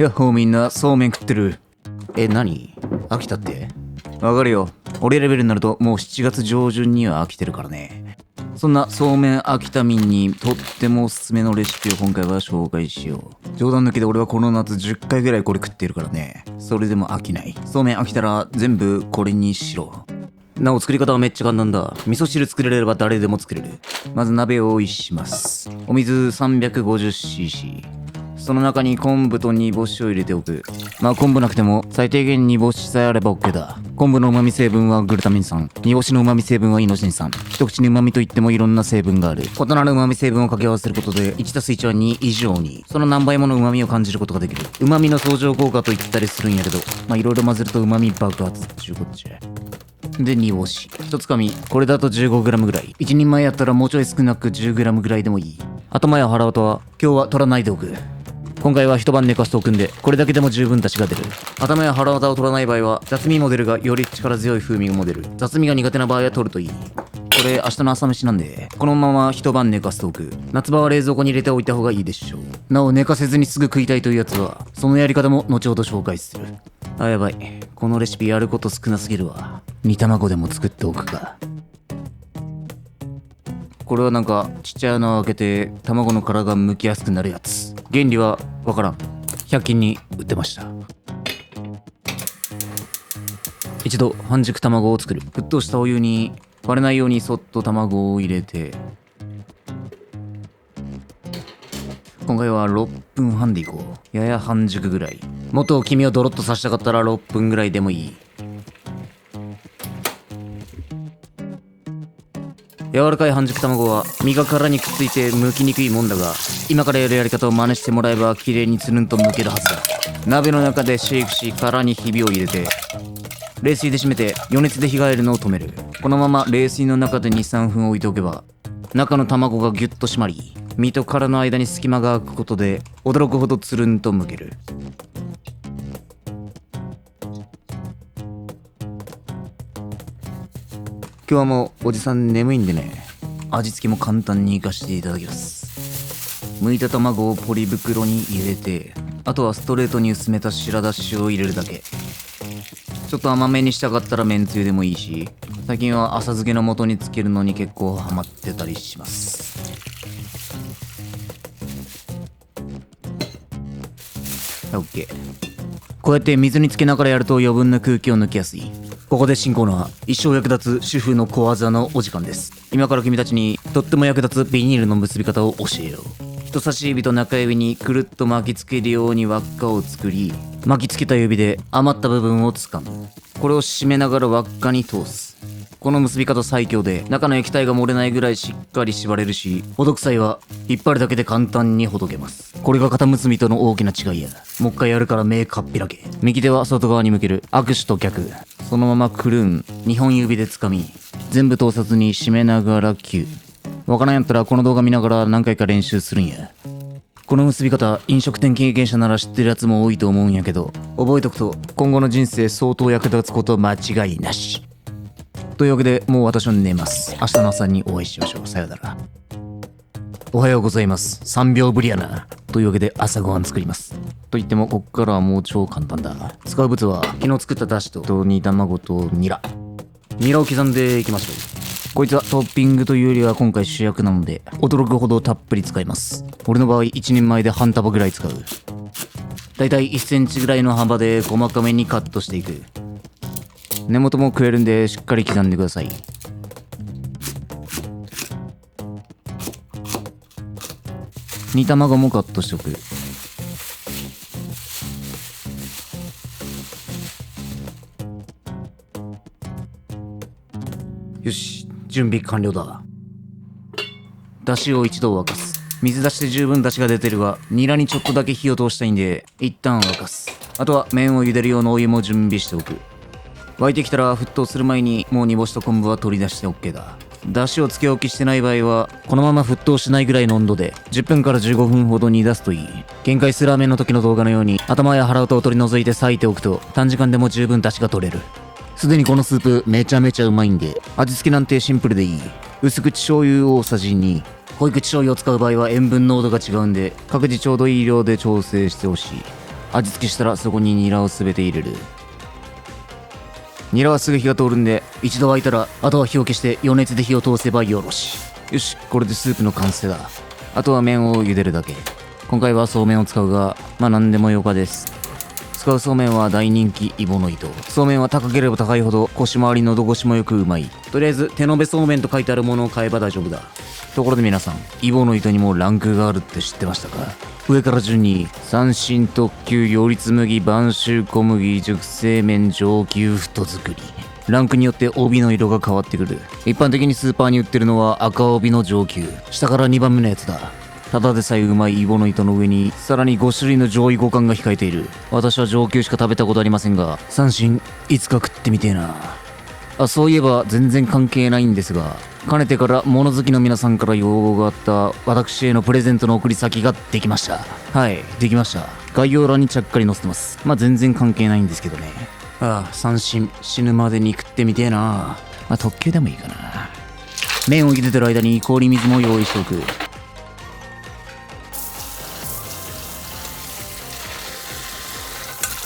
やっほーみんなそうめん食ってる。何飽きたって？わかるよ。俺レベルになるともう7月上旬には飽きてるからね。そんなそうめん飽きた民にとってもおすすめのレシピを今回は紹介しよう。冗談抜きで俺はこの夏10回ぐらいこれ食ってるからね。それでも飽きない。そうめん飽きたら全部これにしろ。なお作り方はめっちゃ簡単だ。味噌汁作れれば誰でも作れる。まず鍋を用意します。お水 350cc。その中に昆布と煮干しを入れておく。まあ昆布なくても最低限煮干しさえあれば OK だ。昆布の旨味成分はグルタミン酸。煮干しの旨味成分はイノシン酸。一口に旨味といってもいろんな成分がある。異なる旨味成分を掛け合わせることで 1+1 は2以上に、その何倍もの旨味を感じることができる。旨味の相乗効果と言ったりするんやけど、まあいろいろ混ぜると旨味爆発っちゅうこっちゃ。で、煮干し。一つかみ。これだと 15g ぐらい。一人前やったらもうちょい少なく 10g ぐらいでもいい。頭や腹渡は今日は取らないでおく。今回は一晩寝かしておくんで、これだけでも十分出汁が出る。頭や腹渡を取らない場合は、雑味も出るがより力強い風味も出る。雑味が苦手な場合は取るといい。これ明日の朝飯なんで、このまま一晩寝かしておく。夏場は冷蔵庫に入れておいた方がいいでしょう。なお寝かせずにすぐ食いたいというやつは、そのやり方も後ほど紹介する。あ、やばい。このレシピやること少なすぎるわ。煮卵でも作っておくか。これはなんかちっちゃい穴を開けて卵の殻が剥きやすくなるやつ。原理はわからん。100均に売ってました。一度半熟卵を作る。沸騰したお湯に割れないようにそっと卵を入れて、今回は6分半でいこう。やや半熟ぐらい。もっと黄身をドロッとさせたかったら6分ぐらいでもいい。柔らかい半熟卵は身が殻にくっついて剥きにくいもんだが、今からやるやり方を真似してもらえば綺麗につるんと剥けるはずだ。鍋の中でシェイクし、殻にひびを入れて冷水で締めて余熱で火が入るのを止める。このまま冷水の中で 2,3 分置いておけば中の卵がギュッと締まり、身と殻の間に隙間が空くことで驚くほどつるんと剥ける。今日はもうおじさん眠いんでね、味付けも簡単に活かしていただきます。剥いた卵をポリ袋に入れて、あとはストレートに薄めた白だしを入れるだけ。ちょっと甘めにしたかったらめんつゆでもいいし、最近は浅漬けの素につけるのに結構ハマってたりします。OK。こうやって水につけながらやると余分な空気を抜きやすい。ここで進行のは一生役立つ主婦の小技のお時間です。今から君たちにとっても役立つビニールの結び方を教えよう。人差し指と中指にくるっと巻きつけるように輪っかを作り、巻きつけた指で余った部分を掴む。これを締めながら輪っかに通す。この結び方最強で、中の液体が漏れないぐらいしっかり縛れるし、ほどくさいは引っ張るだけで簡単にほどけます。これが肩結びとの大きな違いや。もう一回やるから目かっぴらけ。右手は外側に向ける。握手と逆。そのままくるん。2本指で掴み、全部通さずに締めながらキュー。わからんやったらこの動画見ながら何回か練習するんや。この結び方、飲食店経験者なら知ってるやつも多いと思うんやけど、覚えとくと今後の人生相当役立つこと間違いなし。というわけでもう私は寝ます。明日の朝にお会いしましょう。さよなら。おはようございます。3秒ぶりやな。というわけで朝ごはん作ります。と言ってもこっからはもう超簡単だ。使う物は昨日作っただしと煮卵とニラを刻んでいきましょう。こいつはトッピングというよりは今回主役なので驚くほどたっぷり使います。俺の場合1人前で半束ぐらい使う。だいたい1センチぐらいの幅で細かめにカットしていく。根元も食えるんでしっかり刻んでください。煮卵もカットしておく。よし、準備完了だ。だしを一度沸かす。水出しで十分出汁が出てるが、ニラにちょっとだけ火を通したいんで一旦沸かす。あとは麺を茹でる用のお湯も準備しておく。沸いてきたら沸騰する前にもう煮干しと昆布は取り出して OK だ。だしをつけ置きしてない場合はこのまま沸騰しないぐらいの温度で10分から15分ほど煮出すといい。限界すラーメンの時の動画のように頭や腹歌を取り除いて裂いておくと短時間でも十分出汁が取れる。すでにこのスープめちゃめちゃうまいんで味付けなんてシンプルでいい。薄口醤油大さじ2、濃い口醤油を使う場合は塩分濃度が違うんで各自ちょうどいい量で調整してほしい。味付けしたらそこにニラを全て入れる。ニラはすぐ火が通るんで、一度沸いたらあとは火を消して余熱で火を通せばよろし。よし、これでスープの完成だ。あとは麺を茹でるだけ。今回はそうめんを使うが、まあ何でもよかです。使うそうめんは大人気イボの糸。そうめんは高ければ高いほど腰回り喉越しもよくうまい。とりあえず手延べそうめんと書いてあるものを買えば大丈夫だ。ところで皆さん、イボの糸にもランクがあるって知ってましたか？上から順に三振特級両立麦播州小麦熟成麺上級太作り。ランクによって帯の色が変わってくる。一般的にスーパーに売ってるのは赤帯の上級、下から2番目のやつだ。ただでさえうまいイボの糸の上にさらに5種類の上位互換が控えている。私は上級しか食べたことありませんが、三振いつか食ってみてえな。あ、そういえば全然関係ないんですが、かねてから物好きの皆さんから要望があった私へのプレゼントの送り先ができました。はい、できました。概要欄にちゃっかり載せてます。まあ全然関係ないんですけどね。ああ、三振死ぬまでに食ってみてえな。まあ特急でもいいかな。麺を茹でてる間に氷水も用意しておく。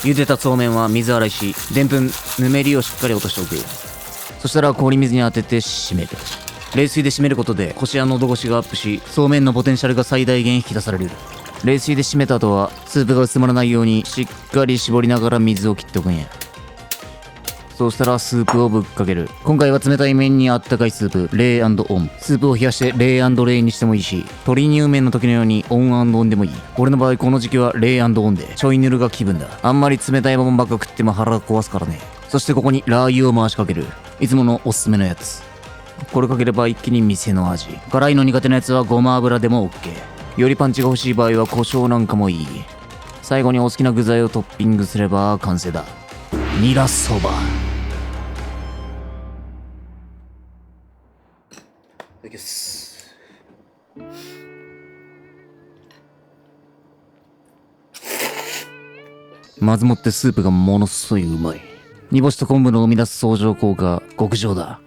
茹でたそうめんは水洗いし、でんぷん、ぬめりをしっかり落としておく。そしたら氷水に当てて締める。冷水で締めることでコシや喉越しがアップし、そうめんのポテンシャルが最大限引き出される。冷水で締めた後はスープが薄まらないようにしっかり絞りながら水を切っておくんや。そうしたらスープをぶっかける。今回は冷たい麺にあったかいスープ、冷&オン。スープを冷やして冷&冷にしてもいいし、鶏乳麺の時のようにオン&オンでもいい。俺の場合この時期は冷&オンで、ちょいぬるが気分だ。あんまり冷たいままばっか食っても腹壊すからね。そしてここにラー油を回しかける。いつものおすすめのやつ。これかければ一気に店の味。辛いの苦手なやつはごま油でも OK。よりパンチが欲しい場合は胡椒なんかもいい。最後にお好きな具材をトッピングすれば完成だ。ニラそば。いただきます。まずもってスープがものすごいうまい。煮干しと昆布の生み出す相乗効果極上だ。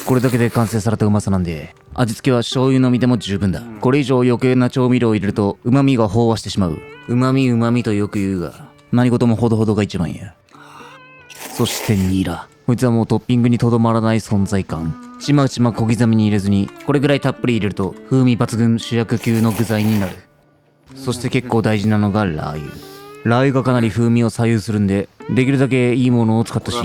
これだけで完成されたうまさなんで、味付けは醤油のみでも十分だ。これ以上余計な調味料を入れると旨味が飽和してしまう。旨味とよく言うが、何事もほどほどが一番や。そしてニラ。こいつはもうトッピングにとどまらない存在感。ちまちま小刻みに入れずに、これぐらいたっぷり入れると風味抜群主役級の具材になる。そして結構大事なのがラー油。ラー油がかなり風味を左右するんで、できるだけいいものを使ったし、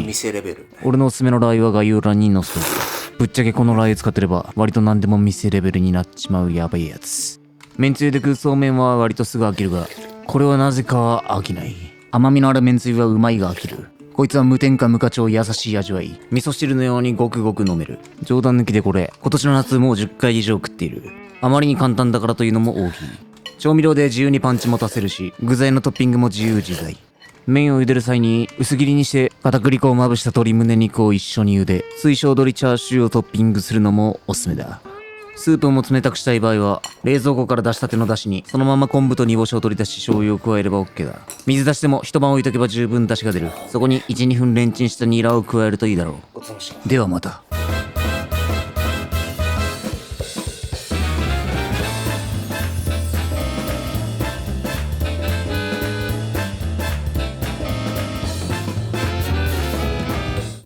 俺のおすすめのラー油は概要欄に載せておく。ぶっちゃけこのラー油使ってれば割と何でも店レベルになっちまうやばいやつ。めんつゆで食うそうめんは割とすぐ飽きるが、これはなぜか飽きない。甘みのあるめんつゆはうまいが飽きる。こいつは無添加無花鳥優しい味わい。味噌汁のようにごくごく飲める。冗談抜きでこれ、今年の夏もう10回以上食っている。あまりに簡単だからというのも大きい。調味料で自由にパンチも足せるし、具材のトッピングも自由自在。麺を茹でる際に薄切りにして片栗粉をまぶした鶏胸肉を一緒に茹で、水晶鶏チャーシューをトッピングするのもおすすめだ。スープも冷たくしたい場合は、冷蔵庫から出したての出汁にそのまま昆布と煮干しを取り出し醤油を加えれば OK だ。水出しでも一晩置いとけば十分出汁が出る。そこに 1,2 分レンチンしたニラを加えるといいだろう。ではまた。